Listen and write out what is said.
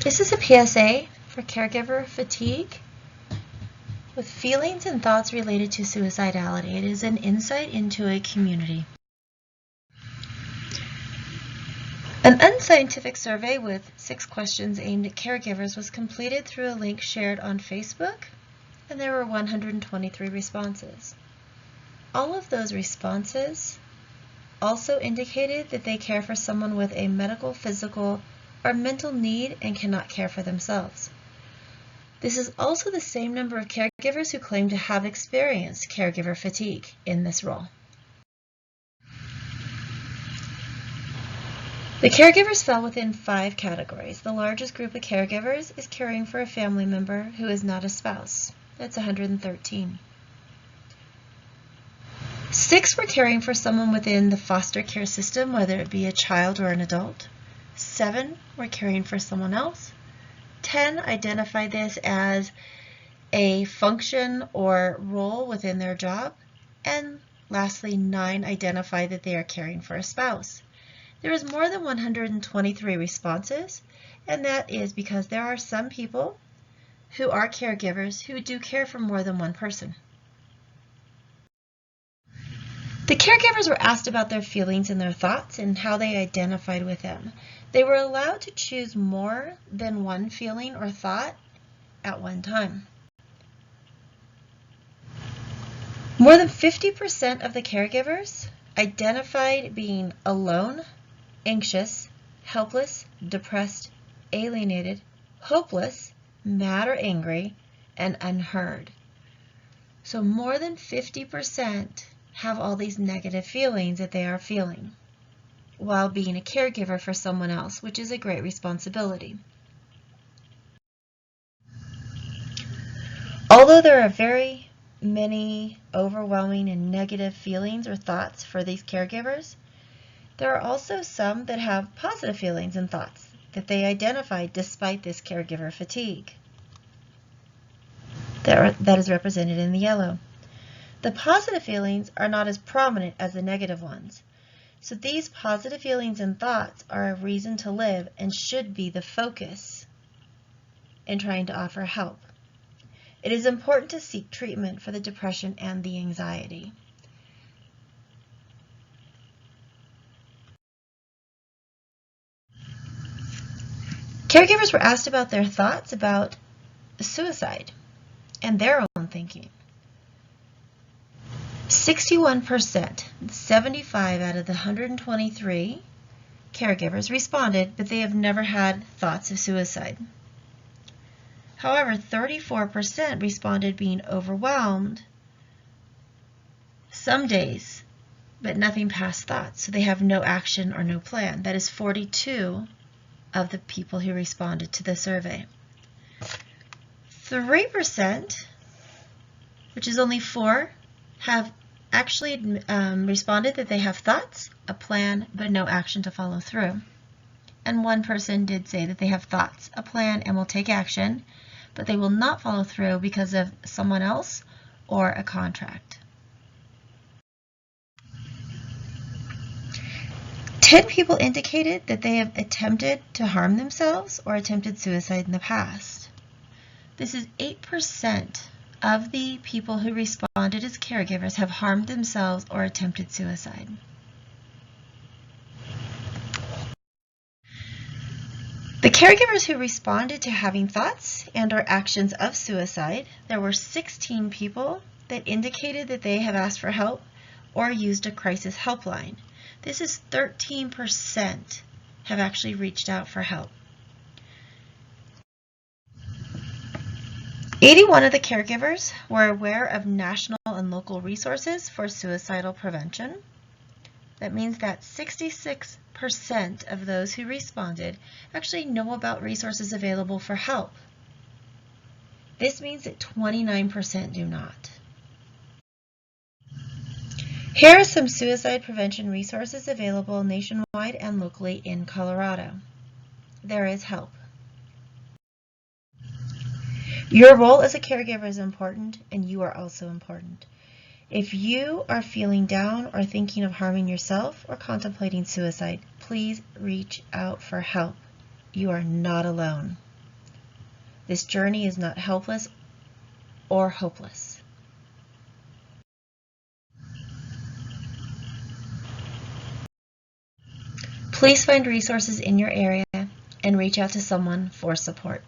This is a PSA for caregiver fatigue with feelings and thoughts related to suicidality. It is an insight into a community. An unscientific survey with 6 questions aimed at caregivers was completed through a link shared on Facebook, and there were 123 responses. All of those responses also indicated that they care for someone with a medical, physical, or mental need and cannot care for themselves. This is also the same number of caregivers who claim to have experienced caregiver fatigue in this role. The caregivers fell within 5 categories. The largest group of caregivers is caring for a family member who is not a spouse. That's 113. 6 were caring for someone within the foster care system, whether it be a child or an adult. 7 were caring for someone else. 10 identified this as a function or role within their job. And lastly, 9 identified that they are caring for a spouse. There is more than 123 responses, and that is because there are some people who are caregivers who do care for more than one person. The caregivers were asked about their feelings and their thoughts and how they identified with them. They were allowed to choose more than one feeling or thought at one time. More than 50% of the caregivers identified being alone, anxious, helpless, depressed, alienated, hopeless, mad or angry, and unheard. So more than 50% have all these negative feelings that they are feeling while being a caregiver for someone else, which is a great responsibility. Although there are very many overwhelming and negative feelings or thoughts for these caregivers, there are also some that have positive feelings and thoughts that they identified despite this caregiver fatigue. That is represented in the yellow. The positive feelings are not as prominent as the negative ones. So these positive feelings and thoughts are a reason to live and should be the focus in trying to offer help. It is important to seek treatment for the depression and the anxiety. Caregivers were asked about their thoughts about suicide and their own thinking. 61%, 75 out of the 123 caregivers responded, but they have never had thoughts of suicide. However, 34% responded being overwhelmed some days, but nothing past thoughts, so they have no action or no plan. That is 42 of the people who responded to the survey. 3%, which is only 4, have actually responded that they have thoughts, a plan, but no action to follow through. And 1 person did say that they have thoughts, a plan, and will take action, but they will not follow through because of someone else or a contract. 10 people indicated that they have attempted to harm themselves or attempted suicide in the past. This is 8% of the people who responded as caregivers have harmed themselves or attempted suicide. The caregivers who responded to having thoughts and or actions of suicide, there were 16 people that indicated that they have asked for help or used a crisis helpline. This is 13% have actually reached out for help. 81 of the caregivers were aware of national and local resources for suicidal prevention. That means that 66% of those who responded actually know about resources available for help. This means that 29% do not. Here are some suicide prevention resources available nationwide and locally in Colorado. There is help. Your role as a caregiver is important, and you are also important. If you are feeling down or thinking of harming yourself or contemplating suicide, please reach out for help. You are not alone. This journey is not helpless or hopeless. Please find resources in your area and reach out to someone for support.